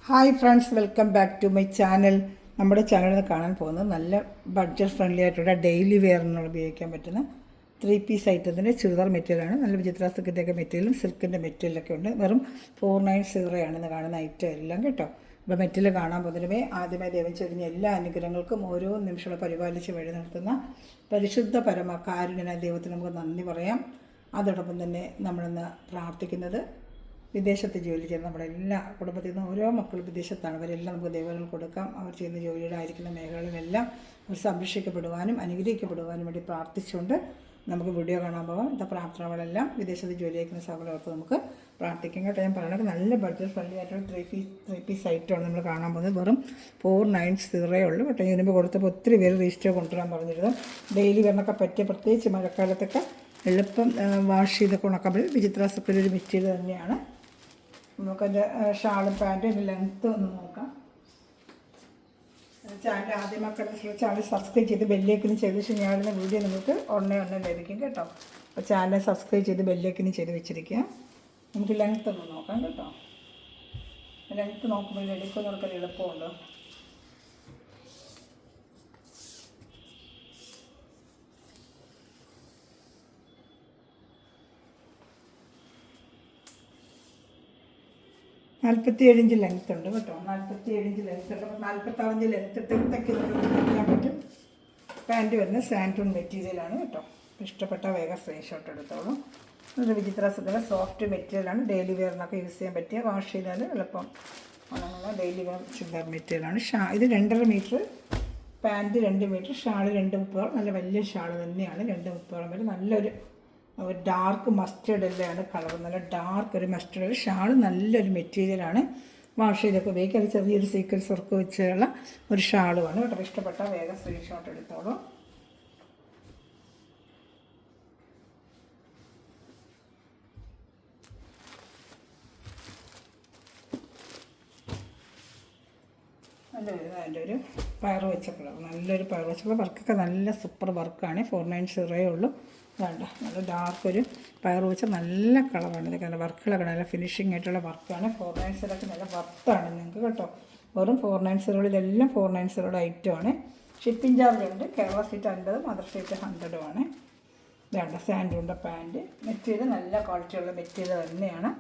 Hi friends, welcome back to my channel. നമ്മുടെ ചാനലിൽ കാണാൻ പോകുന്നത് നല്ല ബഡ്ജറ്റ് ഫ്രണ്ട്ലി ആയിട്ടുള്ള ഡെയിലി വെയറിനുള്ള ഉപയോഗിക്കാൻ പറ്റുന്ന 3 പീസ് ഐറ്റത്തിൻ്റെ ചുരിദാർ മെറ്റീരിയലാണ്. നല്ല വിചിത്ര സിൽക്കിൻ്റെയൊക്കെ മെറ്റീരിയലും സിൽക്കിൻ്റെ മെറ്റീരിയലൊക്കെ ഉണ്ട്. വെറും 490 ആണ് ഇന്ന് കാണുന്ന ഐറ്റം എല്ലാം കേട്ടോ. ഇപ്പോൾ മെറ്റീരിയൽ കാണാൻ പോകുന്നതിനുമേ ആദ്യമായി ദൈവം ചൊരിഞ്ഞ എല്ലാ അനുഗ്രഹങ്ങൾക്കും ഓരോ നിമിഷങ്ങളും പരിപാലിച്ച് വഴി നടത്തുന്ന പരിശുദ്ധ കാരുണ്യനായ ദൈവത്തിന് നമുക്ക് നന്ദി പറയാം. അതോടൊപ്പം തന്നെ നമ്മളിന്ന് പ്രാർത്ഥിക്കുന്നത് വിദേശത്ത് ജോലി ചെയ്യുന്ന നമ്മുടെ എല്ലാ കുടുംബത്തിൽ നിന്ന് ഓരോ മക്കളും വിദേശത്താണ്. അവരെല്ലാം നമുക്ക് ദൈവങ്ങൾ കൊടുക്കാം. അവർ ചെയ്യുന്ന ജോലിയുടെ ആയിരിക്കുന്ന മേഖലകളിലെല്ലാം അവർ സംരക്ഷിക്കപ്പെടുവാനും അനുഗ്രഹിക്കപ്പെടുവാനും വേണ്ടി പ്രാർത്ഥിച്ചുകൊണ്ട് നമുക്ക് വീഡിയോ കാണാൻ പോകാം. ഇന്നത്തെ പ്രാർത്ഥനകളെല്ലാം വിദേശത്ത് ജോലി ചെയ്യുന്ന സഹോദരർക്ക് നമുക്ക് പ്രാർത്ഥിക്കാം കേട്ടോ. ഞാൻ പറയുന്നത് നല്ല ബഡ്ജറ്റ് ഫ്രണ്ട്ലി ആയിട്ടുള്ള ത്രീ പീസ് ഐറ്റമാണ് നമ്മൾ കാണാൻ പോകുന്നത്. വെറും 490 ഉള്ളൂ കേട്ടോ. ഇതിനുമ്പോൾ കൊടുത്തപ്പോൾ ഒത്തിരി പേര് രജിസ്റ്റർ കൊണ്ടുവരാൻ പറഞ്ഞിരുന്നു. ഡെയിലി വെണ്ണൊക്കെ പറ്റിയ പ്രത്യേകിച്ച് മഴക്കാലത്തൊക്കെ എളുപ്പം വാഷ് ചെയ്തൊക്കെ ഉണക്കാൻ പറ്റും. വിചിത്ര സിൽക്കിൻ്റെ മെറ്റീരിയൽ തന്നെയാണ്. നമുക്കതിൻ്റെ ഷാളും പാൻറ്റും അതിൻ്റെ ലെങ്ത്ത് ഒന്ന് നോക്കാം. ചാനൽ ആദ്യമാക്കി ചാനൽ സബ്സ്ക്രൈബ് ചെയ്ത് ബെല്ലേക്കിന് ചെയ്ത് ഞാനിടുന്ന വീഡിയോ നിങ്ങൾക്ക് ഉടനെ ലഭിക്കും കേട്ടോ. അപ്പോൾ ചാനൽ സബ്സ്ക്രൈബ് ചെയ്ത് ബെല്ലേക്കിന് ചെയ്ത് വെച്ചിരിക്കുക. നമുക്ക് ലെങ്ത്ത് ഒന്ന് നോക്കാം കേട്ടോ. ലെങ്ത്ത് നോക്കുമ്പോൾ എടുക്കുന്നവർക്കൊരു എളുപ്പമുണ്ടോ. 47 ഇഞ്ച് ലെങ്ത്ത് ഉണ്ട് കേട്ടോ. 47 ഇഞ്ച് ലെങ്ത്ത് ഉണ്ട്. അപ്പോൾ 46 ഇഞ്ച് ലെങ്ത്ത് ഇട്ടൊക്കെ നമുക്ക് ചെയ്യാൻ പറ്റും. പാൻറ്റ് വരുന്നത് സാൻറ്റൂൺ മെറ്റീരിയലാണ് കേട്ടോ. ഇഷ്ടപ്പെട്ട വേഗം സ്ക്രീൻഷോട്ട് എടുത്തോളൂ. ഒരു വിചിത്ര സിൽക്കിൻ്റെ സോഫ്റ്റ് മെറ്റീരിയലാണ്. ഡെയിലി വെയറിനൊക്കെ യൂസ് ചെയ്യാൻ പറ്റിയ, വാഷ് ചെയ്താൽ എളുപ്പം ഉണങ്ങുന്ന ഡെയിലി വെയർ ചുരിദാർ മെറ്റീരിയലാണ്. ഇത് 2.5 മീറ്റർ, പാൻറ്റ് 2 മീറ്റർ, ഷാൾ 2.30. നല്ല വലിയ ഷാൾ തന്നെയാണ്. 2.30 വരെ നല്ലൊരു ഡാർക്ക് മസ്റ്റേർഡ് എല്ലാണ് കളർ. നല്ല ഡാർക്ക് ഒരു മസ്റ്റേർഡ് ഷാൾ. നല്ലൊരു മെറ്റീരിയലാണ്. വാഷ് ചെയ്തൊക്കെ ഉപയോഗിക്കുക. അത് ചെറിയൊരു സീക്വൻസ് വർക്ക് വെച്ചുള്ള ഒരു ഷാളുമാണ് കേട്ടോ. ഇഷ്ടപ്പെട്ട വേഗം സ്ക്രീൻഷോട്ട് എടുത്തോളൂ. അതിൻ്റെ ഒരു പയർ വെച്ച കളർ, നല്ലൊരു പയർ വെച്ച കളർ. വർക്കൊക്കെ നല്ല സൂപ്പർ വർക്കാണ്. 490 ഉള്ളൂ. വേണ്ട, നല്ല ഡാർക്ക് ഒരു പയർ വെച്ച നല്ല കളറാണ്. ഇതൊക്കെ നല്ല വർക്കുകളൊക്കെ നല്ല ഫിനിഷിംഗ് ആയിട്ടുള്ള വർക്കാണ്. 490 നല്ല വർക്കാണ് നിങ്ങൾക്ക് കേട്ടോ. വെറും 490 ഇതെല്ലാം 490 ഐറ്റമാണ്. ഷിപ്പിംഗ് ചാർജ് ഉണ്ട്. കേരള സ്റ്റേറ്റ് 50, മദർ സ്റ്റേറ്റ് 100 വേണ്ട. സാൻഡൂണിൻ്റെ പാൻറ്റ് മെറ്റീരിയൽ നല്ല ക്വാളിറ്റിയുള്ള മെറ്റീരിയൽ തന്നെയാണ്.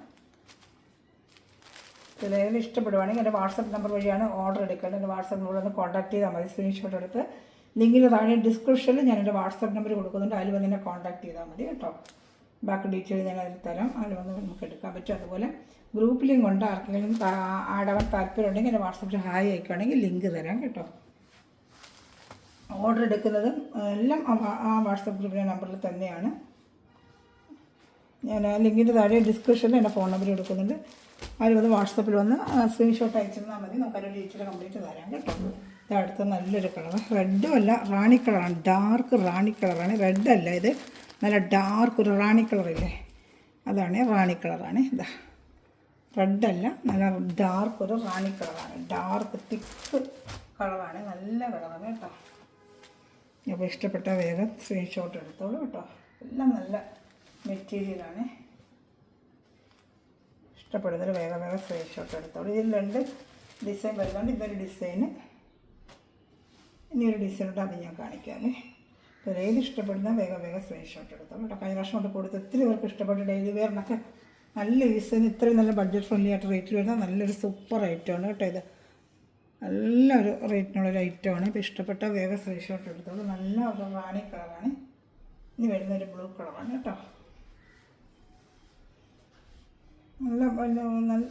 ഇതിലേലും ഇഷ്ടപ്പെടുവാണെങ്കിൽ എൻ്റെ വാട്സപ്പ് നമ്പർ വഴിയാണ് ഓർഡർ എടുക്കേണ്ടത്. എൻ്റെ വാട്സപ്പ് നമ്പറിൽ ഒന്ന് കോൺടാക്ട് ചെയ്താൽ മതി. സ്ക്രീൻഷോട്ട് എടുത്ത് ലിങ്കിന് താഴെ ഡിസ്ക്രിപ്ഷനിൽ ഞാൻ എൻ്റെ വാട്സപ്പ് നമ്പർ കൊടുക്കുന്നുണ്ട്. അതിൽ വന്ന് എന്നെ കോൺടാക്ട് ചെയ്താൽ മതി കേട്ടോ. ബാക്കി ഡീറ്റെയിൽ ഞാൻ അതിൽ തരാം. അതിൽ വന്ന് നമുക്ക് എടുക്കാൻ പറ്റും. അതുപോലെ ഗ്രൂപ്പ് ലിങ്ക് ഉണ്ട്. ആർക്കെങ്കിലും ആടാൻ താല്പര്യം ഉണ്ടെങ്കിൽ എൻ്റെ വാട്സപ്പിൽ ഹായ് അയക്കുകയാണെങ്കിൽ ലിങ്ക് തരാം കേട്ടോ. ഓർഡർ എടുക്കുന്നതും എല്ലാം ആ വാട്സപ്പ് ഗ്രൂപ്പിലെ നമ്പറിൽ തന്നെയാണ്. ഞാൻ ആ ലിങ്കിൻ്റെ താഴെ ഡിസ്ക്രിപ്ഷനിൽ എൻ്റെ ഫോൺ നമ്പർ കൊടുക്കുന്നുണ്ട്. അതിൽ വന്ന് വാട്സപ്പിൽ വന്ന് സ്ക്രീൻഷോട്ട് അയച്ചിരുന്നാൽ മതി. നമുക്കതിൻ്റെ ഡീറ്റെയിൽ കംപ്ലീറ്റ് തരാം കേട്ടോ. ഇത് അടുത്ത നല്ലൊരു കളർ, റെഡും അല്ല റാണി കളറാണ്. ഡാർക്ക് റാണി കളറാണ്. റെഡല്ല, ഇത് നല്ല ഡാർക്ക് ഒരു റാണി കളറില്ലേ, അതാണ് റാണി കളറാണ്. ഇതാ റെഡല്ല, നല്ല ഡാർക്ക് ഒരു റാണി കളറാണ്. ഡാർക്ക് തിക്ക് കളറാണ്. നല്ല കളറാണ് കേട്ടോ. അപ്പോൾ ഇഷ്ടപ്പെട്ട വേഗം സ്ക്രീൻഷോട്ട് എടുത്തോളൂ കേട്ടോ. എല്ലാം നല്ല മെറ്റീരിയലാണ്. ഇഷ്ടപ്പെടുന്നൊരു വേഗം സ്ക്രീൻഷോട്ട് എടുത്തോളൂ. ഇതിൽ 2 ഡിസൈൻ വരുന്നുണ്ട്. ഇതൊരു ഡിസൈന്, ഇനിയൊരു ഡിസൈനുണ്ട്, അത് ഞാൻ കാണിക്കാം. അപ്പോൾ ഏത് ഇഷ്ടപ്പെടുന്ന വേഗം സ്ക്രീൻഷോട്ട് എടുത്തോളൂ കേട്ടോ. കഴിഞ്ഞ വർഷം കൊണ്ട് കൊടുത്ത് ഒത്തിരി പേർക്ക് ഇഷ്ടപ്പെട്ടു. ഡെയിലി വെയറിനൊക്കെ നല്ല യൂസ് ചെയ്യുന്ന ഇത്രയും നല്ല ബഡ്ജറ്റ് ഫ്രണ്ട്ലി ആയിട്ട് റേറ്റിൽ വരുന്ന നല്ലൊരു സൂപ്പർ ഐറ്റമാണ് കേട്ടോ. ഇത് നല്ലൊരു റേറ്റിനുള്ളൊരു ഐറ്റമാണ്. ഇപ്പോൾ ഇഷ്ടപ്പെട്ട വേഗം സ്ക്രീൻഷോട്ട് എടുത്തോളൂ. നല്ല ഒരു റാണി കളറാണ്. ഇനി വരുന്നൊരു ബ്ലൂ കളറാണ് കേട്ടോ. നല്ല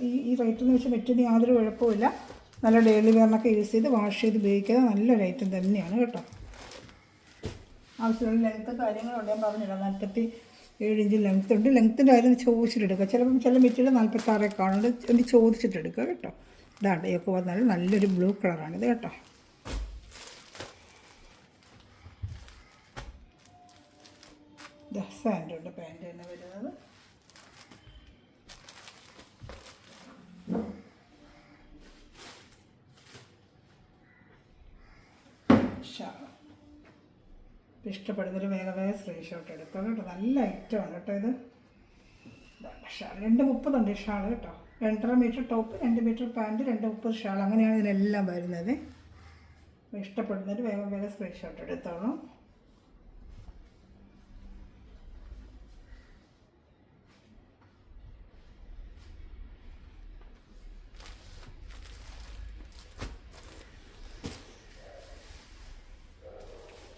ഈ റേറ്റെന്ന് വെച്ചാൽ മറ്റൊന്നും യാതൊരു കുഴപ്പമില്ല. നല്ല ഡെയിലി വെയറിനൊക്കെ യൂസ് ചെയ്ത് വാഷ് ചെയ്ത് ഉപയോഗിക്കുന്നത് നല്ലൊരു ഐറ്റം തന്നെയാണ് കേട്ടോ. ആവശ്യമുള്ള ലെങ്ത്ത് കാര്യങ്ങളുണ്ട്. ഞാൻ പറഞ്ഞില്ല 47 ഇഞ്ച് ലെങ്ത്ത് ഉണ്ട്. ലെങ്ത്തിൻ്റെ കാര്യം ചോദിച്ചിട്ടെടുക്കുക. ചിലപ്പം ചില മെറ്റീരിയൽ 46 കാണുന്നുണ്ട്. എനിക്ക് ചോദിച്ചിട്ടെടുക്കുക കേട്ടോ. ഇതാണ്ട് ഒക്കെ വന്നാൽ നല്ലൊരു ബ്ലൂ കളറാണിത് കേട്ടോ. സാൻഡൂണിൻ്റെ പാൻറ്റ് തന്നെ വരുന്നത്. ഇഷ്ടപ്പെടുന്നൊരു വേഗം സ്ക്രീൻഷോട്ട് എടുക്കാം കേട്ടോ. നല്ല ഐറ്റമാണ് കേട്ടോ. ഇത് ഷാൾ 2.30 ഉണ്ട് ഷാൾ കേട്ടോ. 2.5 metre top, 2 metre pant, 2.30 shawl, അങ്ങനെയാണ് ഇതിനെല്ലാം വരുന്നത്. ഇഷ്ടപ്പെടുന്നൊരു വേഗം വേഗം സ്ക്രീൻഷോട്ട് എടുത്തോളൂ.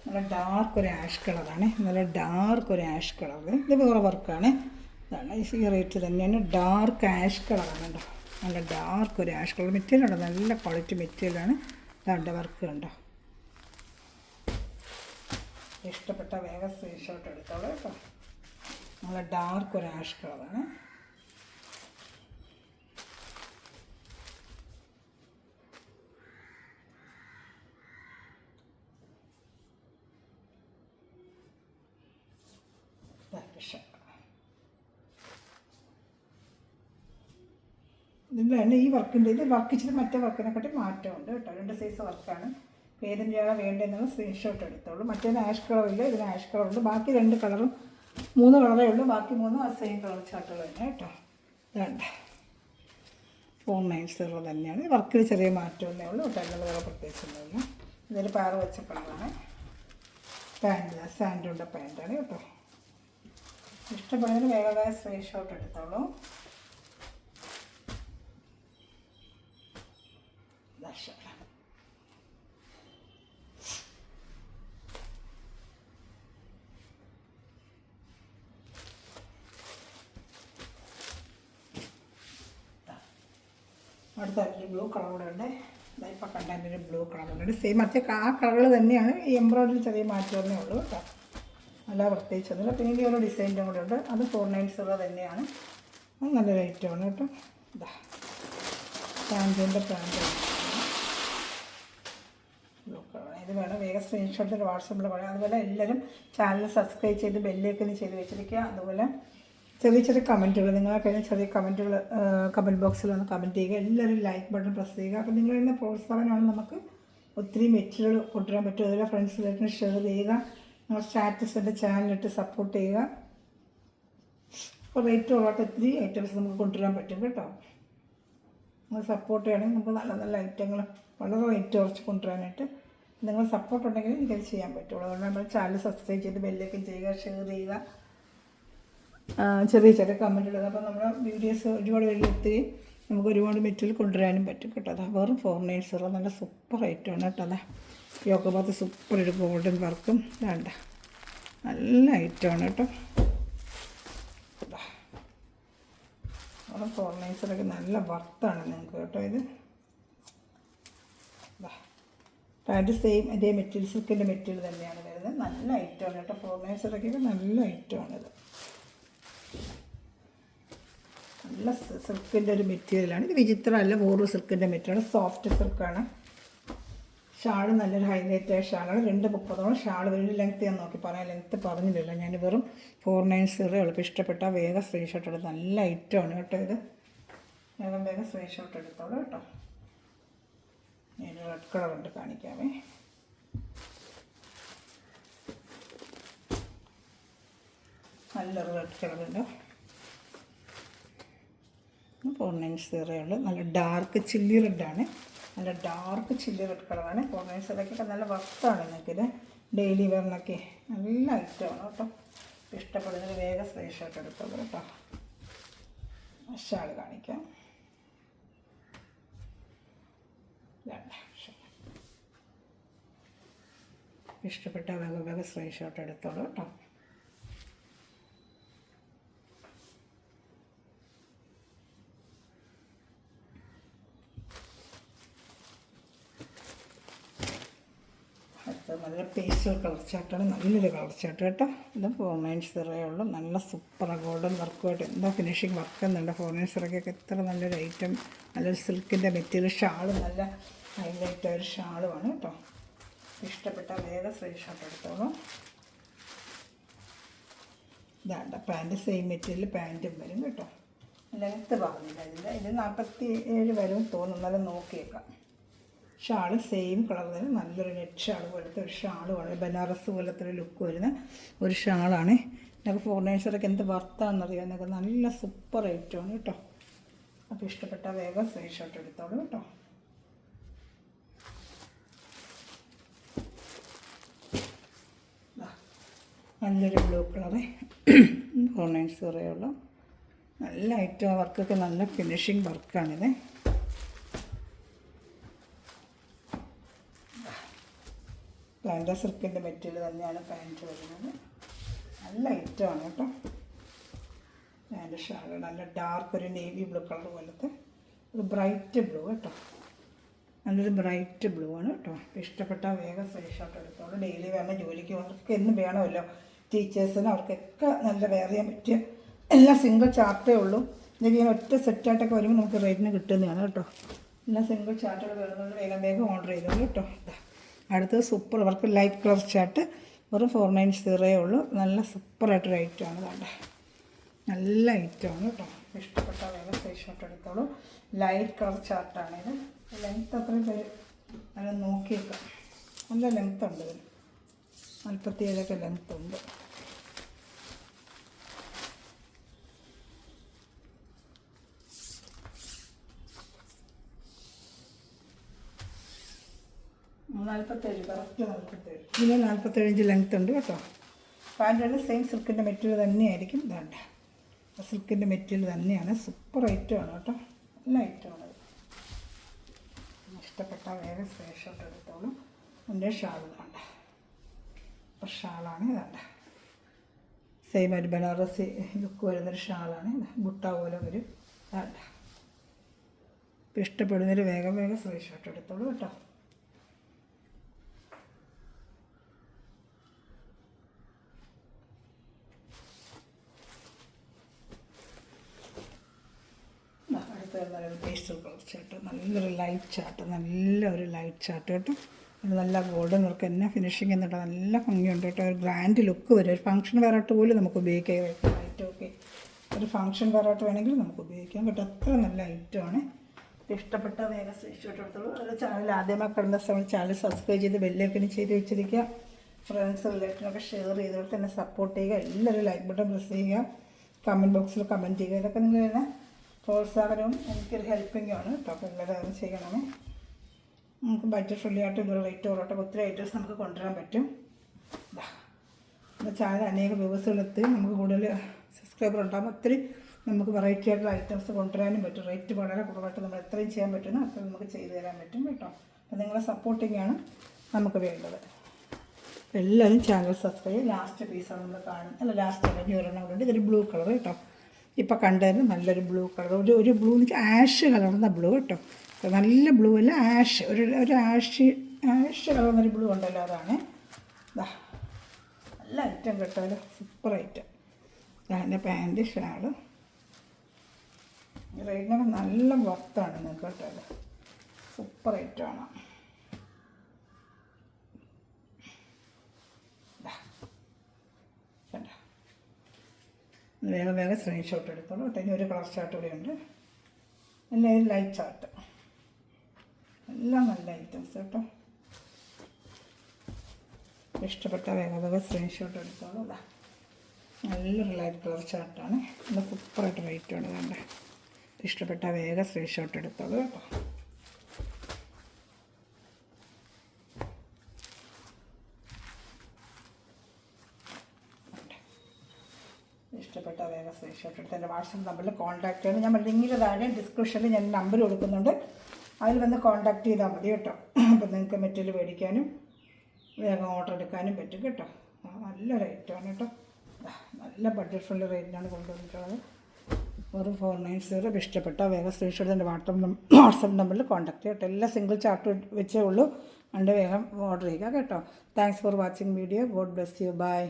നല്ല ഡാർക്ക് ഒരു ആഷ് കളറാണ്, നല്ല ഡാർക്ക് ഒരു ആഷ് കളർ. ഇത് വേറെ വർക്കാണ്. ഇതാണ് ഈ റേറ്റ് തന്നെയാണ്. ഡാർക്ക് ആഷ് കളറാണ് കേട്ടോ, നല്ല ഡാർക്ക് ഒരു ആഷ് കളർ മെറ്റീരിയലുണ്ടോ, നല്ല ക്വാളിറ്റി മെറ്റീരിയലാണ്. ഇതാണ്ട് വർക്ക് കണ്ടോ. ഇഷ്ടപ്പെട്ട വേഗം സ്ക്രീൻഷോട്ട് എടുത്തോളൂ കേട്ടോ. നല്ല ഡാർക്ക് ഒരു ആഷ് കളറാണ്. ഇതിൻ്റെ തന്നെ ഈ വർക്കിൻ്റെ ഇത് വർക്ക് ഇച്ചിരി മറ്റേ വർക്കിനെക്കാട്ടി മാറ്റമുണ്ട് കേട്ടോ. 2 സൈസ് വർക്കാണ്. ഏതിൻ്റെയാണ് വേണ്ടതെന്നുള്ള സ്ക്രീൻഷോട്ട് എടുത്തോളൂ. മറ്റേത് ആഷ് കളറില്ല, ഇതിന് ആഷ് കളറുണ്ട്. ബാക്കി 2 കളറും 3 കളറേ ഉള്ളൂ. ബാക്കി 3 ആ സെയിം കളർ ചാർട്ടുകൾ തന്നെ കേട്ടോ. ഇതുണ്ട് 490 തന്നെയാണ്. വർക്കിൽ ചെറിയ മാറ്റമൊന്നേ ഉള്ളൂ കേട്ടോ, അല്ലാതെ വേറെ പ്രത്യേകിച്ചൊന്നുമില്ല. ഇതൊരു പാറ് വെച്ച കളറാണ്. പാൻറ്റ് സാൻഡുണ്ട പാൻറ്റാണ് കേട്ടോ. ഇഷ്ടപ്പെടുന്നതിന് വേഗം സ്ക്രീൻഷോട്ട് എടുത്തോളൂ. അടുത്തൊരു ബ്ലൂ കളർ കൂടെ ഉണ്ട്. ഇപ്പം കണ്ടതിൻ്റെ ബ്ലൂ കളർ ഉണ്ട്. സെയിം മറ്റേ ആ കളറുകൾ തന്നെയാണ്. ഈ എംബ്രോയിഡറി ചെറിയ മാറ്റമേ ഉള്ളൂ കേട്ടോ, അല്ല പ്രത്യേകിച്ചൊന്നുമില്ല. പിന്നെ ഈ ഒരു ഡിസൈൻ്റെ കൂടെ ഉണ്ട്. അത് 490 തന്നെയാണ്. അത് നല്ലൊരു ഐറ്റമാണ് കേട്ടോ. ഇതാ പാൻറ്റിൻ്റെ പാൻറ്റ് ബ്ലൂ കളർ. ഇത് വേണം വേഗം സ്ക്രീൻഷോട്ടിൽ വാട്സപ്പിൽ പറയാം. അതുപോലെ എല്ലാവരും ചാനൽ സബ്സ്ക്രൈബ് ചെയ്ത് ബെല്ലേക്കൊന്ന് ചെയ്ത് വെച്ചിരിക്കുക. അതുപോലെ ചെറിയ ചെറിയ കമൻറ്റുകൾ, നിങ്ങളെ കഴിഞ്ഞ ചെറിയ കമൻറ്റുകൾ കമൻറ്റ് ബോക്സിൽ ഒന്ന് കമൻറ്റ് ചെയ്യുക. എല്ലാവരും ലൈക്ക് ബട്ടൺ പ്രസ് ചെയ്യുക. അപ്പോൾ നിങ്ങളുടെ പ്രോത്സാഹനമാണ് നമുക്ക് ഒത്തിരി മെറ്റീരിയൽ കൊണ്ടുവരാൻ പറ്റും. അതുപോലെ ഫ്രണ്ട്സിലേക്ക് ഷെയർ ചെയ്യുക. നിങ്ങൾ സ്റ്റാറ്റസ് എൻ്റെ ചാനലിട്ട് സപ്പോർട്ട് ചെയ്യുക. അപ്പോൾ റേറ്റ് ഉള്ളാത്ത ഒത്തിരി ഐറ്റംസ് നമുക്ക് കൊണ്ടുവരാൻ പറ്റും കേട്ടോ. നിങ്ങൾ സപ്പോർട്ട് ചെയ്യണമെങ്കിൽ നമുക്ക് നല്ല നല്ല ഐറ്റങ്ങൾ വളരെ റേറ്റ് കുറച്ച് കൊണ്ടുവരാനായിട്ട് നിങ്ങൾ സപ്പോർട്ട് ഉണ്ടെങ്കിൽ എനിക്കത് ചെയ്യാൻ പറ്റുള്ളൂ. അതുകൊണ്ട് നമ്മൾ ചാനൽ സബ്സ്ക്രൈബ് ചെയ്ത് ബെല്ലേക്കും ചെയ്യുക, ഷെയർ ചെയ്യുക, ചെറിയ ചെറിയ കമൻറ്റ് ഇടുക. അപ്പോൾ നമ്മുടെ വീഡിയോസ് ഒരുപാട് വലിയ ഒത്തിരി നമുക്ക് ഒരുപാട് മെറ്റീരിയൽ കൊണ്ടുവരാനും പറ്റും കേട്ടോ. അതാ വെറും 490 നല്ല സൂപ്പർ ഐറ്റമാണ് കേട്ടോ. അതാ യോക്കഭാഗത്ത് സൂപ്പർ ഒരു ഗോൾഡൻ വർക്കും വേണ്ട നല്ല ഐറ്റമാണ് കേട്ടോ. വെറും 490 നല്ല വർത്താണ് നിങ്ങൾക്ക് കേട്ടോ. ഇത് പാൻറ്റ് സെയിം ഇതേ മെറ്റീരിയൽ സിൽക്കിൻ്റെ മെറ്റീരിയൽ തന്നെയാണ് വരുന്നത്. നല്ല ഐറ്റമാണ് കേട്ടോ. 490 നല്ല ഐറ്റമാണിത്. നല്ല സിൽക്കിൻ്റെ ഒരു മെറ്റീരിയലാണ്. ഇത് വിചിത്രമല്ല, വേറൊരു സിൽക്കിൻ്റെ മെറ്റീരിയലാണ്. സോഫ്റ്റ് സിൽക്കാണ്. ഷാൾ നല്ലൊരു ഹൈലൈറ്റ് ആയ ഷാളാണ്. 2.30 ഷാൾ വലിയ ലെങ്ത്ത് ഞാൻ നോക്കി പറയാം, ലെങ്ത്ത് പറഞ്ഞില്ല ഞാൻ. വെറും 490 എളുപ്പം. ഇഷ്ടപ്പെട്ട വേഗം സ്ക്രീൻഷോട്ട് എടുത്ത് നല്ല ഐറ്റമാണ് കേട്ടോ. ഇത് വേഗം സ്ക്രീൻഷോട്ട് എടുത്തോളൂ കേട്ടോ. ഞാൻ റെഡ് കളർ ഉണ്ട് കാണിക്കാമേ. നല്ലൊരു റെഡ് കളറുണ്ട്. 490 ഉള്ളു. നല്ല ഡാർക്ക് ചില്ലി റെഡാണ്. നല്ല ഡാർക്ക് ചില്ലി റെഡ് കളറാണ്. 490 നല്ല വർത്താണ് നിങ്ങൾക്കിത് ഡെയിലി വെയറിനൊക്കെ നല്ല ഐറ്റമാണ് കേട്ടോ. ഇഷ്ടപ്പെടുന്നതിന് വേഗം സ്ക്രീൻഷോട്ട് എടുത്തോളൂ കേട്ടോ. ഷാൾ കാണിക്കാം. ഇഷ്ടപ്പെട്ട വേഗം സ്ക്രീൻഷോട്ട് എടുത്തോളൂ കേട്ടോ. നല്ല പേസ്റ്റൽ കളർ ചാർട്ടാണ്. നല്ലൊരു കളർ ചാർട്ട് കേട്ടോ. ഇത് 490 ഉള്ളൂ. നല്ല സൂപ്പർ ഗോൾഡൻ വർക്കുമായിട്ട് എന്താ ഫിനിഷിങ് വർക്ക് എന്നുണ്ട്. 490 എത്ര നല്ലൊരു ഐറ്റം. നല്ലൊരു സിൽക്കിൻ്റെ മെറ്റീരിയൽ. ഷാളും നല്ല ഹൈലൈറ്റ് ആയൊരു ഷാളുമാണ് കേട്ടോ. ഇഷ്ടപ്പെട്ട വേഗം സ്ക്രീൻഷോട്ട് എടുത്തോളൂ. ഇതാണ്ട പാൻറ്റ് സെയിം മെറ്റീരിയൽ പാൻറ്റും വരും കേട്ടോ. ലെങ്ത്ത് പറഞ്ഞില്ല ഇതിൽ. ഇത് 47 വരും തോന്നുന്നു. നല്ല നോക്കിയേക്കാം. ഷാള് സെയിം കളർ തന്നെ നല്ലൊരു നെറ്റ് ഷാൾ പോലത്തെ ഒരു ഷാളുമാണ്. ബനാറസ് പോലത്തെ ഒരു ലുക്ക് വരുന്ന ഒരു ഷാളാണ്. ഞങ്ങൾക്ക് 490 എന്ത് വർത്താണെന്നറിയാം. എന്നൊക്കെ നല്ല സൂപ്പർ ഐറ്റമാണ് കേട്ടോ. അപ്പോൾ ഇഷ്ടപ്പെട്ട വേഗം സ്ക്രീൻഷോട്ട് എടുത്തോളൂ കേട്ടോ. നല്ലൊരു ബ്ലൂ കളറ് 490 ഉള്ളൂ. നല്ല ഐറ്റം, വർക്കൊക്കെ നല്ല ഫിനിഷിങ് വർക്കാണിത്. പ്ലാന്റർ സിൽക്കിൻ്റെ മെറ്റീരിയൽ തന്നെയാണ് പാൻറ്റ് വരുന്നത്. നല്ല ഐറ്റമാണ് കേട്ടോ. അതിൻ്റെ ഷാള് നല്ല ഡാർക്ക് ഒരു നേവി ബ്ലൂ കളർ പോലത്തെ ഒരു ബ്രൈറ്റ് ബ്ലൂ കേട്ടോ. നല്ലൊരു ബ്രൈറ്റ് ബ്ലൂ ആണ് കേട്ടോ. ഇഷ്ടപ്പെട്ടാൽ വേഗം സ്ക്രീൻഷോട്ട് എടുത്തോളൂ. ഡെയിലി വേണം, ജോലിക്ക് അവർക്ക് എന്നും വേണമല്ലോ. ടീച്ചേഴ്സിന് അവർക്കൊക്കെ നല്ല വെയർ ചെയ്യാൻ പറ്റിയ എല്ലാം സിംഗിൾ ചാർട്ടേ ഉള്ളൂ. എന്തെങ്കിലും ഒറ്റ സെറ്റായിട്ടൊക്കെ വരുമ്പോൾ നമുക്ക് റേറ്റിന് കിട്ടുന്നതാണ് കേട്ടോ. എല്ലാം സിംഗിൾ ചാർട്ടുകൾ വരുന്നത് വേഗം വേഗം ഓർഡർ ചെയ്തോളൂ കേട്ടോ. അടുത്തത് super work light colour chart വെറും 490 ഉള്ളൂ. നല്ല സൂപ്പറായിട്ടൊരു ഐറ്റമാണ്. വേണ്ട നല്ല ഐറ്റമാണ് കേട്ടോ. ഇഷ്ടപ്പെട്ട വേഗം സ്ക്രീൻഷോട്ട് എടുത്തോളൂ. Light colour ചാർട്ടാണിത്. ലെങ്ത്ത് അത്രയും പേര് നല്ല നോക്കിയേക്കാം. നല്ല ലെങ്ത്ത് ഉണ്ട് ഇതിന്. 47 ലെങ്ത്ത് ഉണ്ട്. കറക്റ്റ് 47. ഇതിന് 47 ഇഞ്ച് ലെങ്ത്ത് ഉണ്ട് കേട്ടോ. പാൻറ്റുകൾ സെയിം സിൽക്കിൻ്റെ മെറ്റീരിയൽ തന്നെയായിരിക്കും. വേണ്ട സിൽക്കിൻ്റെ മെറ്റീരിയൽ തന്നെയാണ്. സൂപ്പർ ഐറ്റമാണ് കേട്ടോ. നല്ല ഐറ്റമാണ്. ഇഷ്ടപ്പെട്ട വേറെ സ്ക്രീൻഷോട്ട് എടുത്തോളൂ. എൻ്റെ ഷാൾ വേണ്ട. അപ്പോൾ ഷാളാണ് വേണ്ട. സെയിം ഒരു ബനാറസി ലുക്ക് വരുന്നൊരു ഷാളാണ്. ബുട്ട പോലെ വരും. വേണ്ട. ഇപ്പോൾ ഇഷ്ടപ്പെടുന്നൊരു വേഗം വേഗം സ്ക്രീൻഷോട്ട് എടുത്തോളൂ കേട്ടോ. പേസ്റ്റൽ കളർ ചാർട്ട്, നല്ലൊരു ലൈറ്റ് ചാർട്ട്, നല്ലൊരു ലൈറ്റ് ചാർട്ട് കേട്ടോ. നല്ല ഗോൾഡൻ വർക്ക് തന്നെ ഫിനിഷിങ് എന്നിട്ട് നല്ല ഭംഗിയുണ്ട് കേട്ടോ. ഒരു ഗ്രാൻഡ് ലുക്ക് വരും. ഒരു ഫംഗ്ഷൻ വെറൈറ്റി പോലും നമുക്ക് ഉപയോഗിക്കാം. ലൈറ്റ് ഓക്കെ, ഒരു ഫംഗ്ഷൻ വെറൈറ്റി വേണമെങ്കിൽ നമുക്ക് ഉപയോഗിക്കാം കേട്ടോ. അത്ര നല്ല ഐറ്റമാണ്. ഇഷ്ടപ്പെട്ട വേഗം സ്ക്രീൻഷോട്ട് എടുത്തോളൂ. അത് ചാനൽ ആദ്യമായി കണ്ട സമയം ചാനൽ സബ്സ്ക്രൈബ് ചെയ്ത് ബെല്ലൈക്കൺ ചെയ്ത് വെച്ചിരിക്കുക. ഫ്രണ്ട്സ് റിലേറ്റീവൊക്കെ ഷെയർ ചെയ്തോട്ട് തന്നെ സപ്പോർട്ട് ചെയ്യുക. എല്ലാവരും ലൈക്ക് ബട്ടൺ പ്രസ് ചെയ്യുക. കമൻറ്റ് ബോക്സിൽ കമൻറ്റ് ചെയ്യുക. ഇതൊക്കെ നിങ്ങൾ തന്നെ പ്രോത്സാഹനവും എനിക്കൊരു ഹെൽപ്പിങ്ങുമാണ് കേട്ടോ. അപ്പോൾ എല്ലാവരും ചെയ്യണമേ. നമുക്ക് ബഡ്ജറ്റ് ഫ്രണ്ട്ലി ആയിട്ട് ഒരു റേറ്റ് ഓരോട്ടൊക്കെ ഒത്തിരി ഐറ്റംസ് നമുക്ക് കൊണ്ടുവരാൻ പറ്റും. നമ്മുടെ ചാനൽ അനേക വ്യൂവേഴ്സുകളെത്തി നമുക്ക് കൂടുതൽ സബ്സ്ക്രൈബർ ഉണ്ടാകും. ഒത്തിരി നമുക്ക് വെറൈറ്റി ആയിട്ടുള്ള ഐറ്റംസ് കൊണ്ടുവരാനും പറ്റും. റേറ്റ് വളരെ കുറവായിട്ട് നമ്മൾ എത്രയും ചെയ്യാൻ പറ്റുന്നു അത്രയും നമുക്ക് ചെയ്തു തരാൻ പറ്റും കേട്ടോ. അപ്പോൾ നിങ്ങളെ സപ്പോർട്ടിങ്ങാണ് നമുക്ക് വേണ്ടത്. എല്ലാവരും ചാനൽ സബ്സ്ക്രൈബ് ചെയ്യും. ലാസ്റ്റ് പീസാണ് നമ്മൾ കാണുന്നത്. അല്ല ലാസ്റ്റ് അല്ല, ഒരെണ്ണം കൂടെ. ഇതൊരു ബ്ലൂ കളർ കേട്ടോ. ഇപ്പോൾ കണ്ടതിന് നല്ലൊരു ബ്ലൂ കളർ, ഒരു ബ്ലൂ എന്ന് വെച്ചാൽ ആഷ് കളർന്ന ബ്ലൂ കേട്ടോ. നല്ല ബ്ലൂ അല്ല, ആഷ്, ഒരു ആഷ് കളർന്നൊരു ബ്ലൂ ഉണ്ടല്ലോ, അതാണ്. നല്ല ഐറ്റം കേട്ടോ. Super item. അതിൻ്റെ പാൻറ്റ് ഷാള് റേറ്റിനൊക്കെ നല്ല വർത്താണ് നിങ്ങൾക്ക് കേട്ടോ. സൂപ്പർ ഐറ്റമാണ്. വേഗം വേഗം സ്ക്രീൻഷോട്ട് എടുത്തോളൂ കേട്ടോ. ഇനി ഒരു കളർ ചാർട്ട് കൂടെ ഉണ്ട്. എല്ലാം ലൈറ്റ് ചാർട്ട്, എല്ലാം നല്ല ഐറ്റംസ് കേട്ടോ. ഇഷ്ടപ്പെട്ട വേഗം വേഗം സ്ക്രീൻഷോട്ട് എടുത്തോളൂ. നല്ലൊരു ലൈറ്റ് കളർ ചാർട്ടാണ്. നല്ല സൂപ്പറായിട്ട് റേറ്റാണ്. വേണ്ട ഇഷ്ടപ്പെട്ട വേഗം സ്ക്രീൻഷോട്ട് എടുത്തോളൂ കേട്ടോ. ഇഷ്ടപ്പെട്ട വേഗം സ്ക്രീൻഷോട്ട് എടുത്ത് എൻ്റെ വാട്സപ്പ് നമ്പറിൽ കോൺടാക്ട് ചെയ്യണം. ഞാൻ ലിങ്കിൻ്റെ താഴെ ഡിസ്ക്രിപ്ഷനിൽ ഞാൻ നമ്പർ കൊടുക്കുന്നുണ്ട്. അതിൽ വന്ന് കോൺടാക്ട് ചെയ്താൽ മതി കേട്ടോ. അപ്പോൾ നിങ്ങൾക്ക് മെറ്റീരിയൽ മേടിക്കാനും വേഗം ഓർഡർ എടുക്കാനും പറ്റും കേട്ടോ. നല്ലൊരു ഐറ്റമാണ് കേട്ടോ. നല്ല ബഡ്ജറ്റ് ഫ്രണ്ട്ലി റേറ്റിനാണ് കൊണ്ടുവന്നിട്ടുള്ളത്. വെറും 490. ഇഷ്ടപ്പെട്ട വേഗം സ്ക്രീൻഷോട്ട് എൻ്റെ വാട്സപ്പ് നമ്പറിൽ കോൺടാക്ട് ചെയ്യട്ടോ. എല്ലാം സിംഗിൾ ചാർട്ട് വെച്ചേ ഉള്ളൂ. അതുകൊണ്ട് വേഗം ഓർഡർ ചെയ്യുക കേട്ടോ. Thanks for watching video. God bless you. By.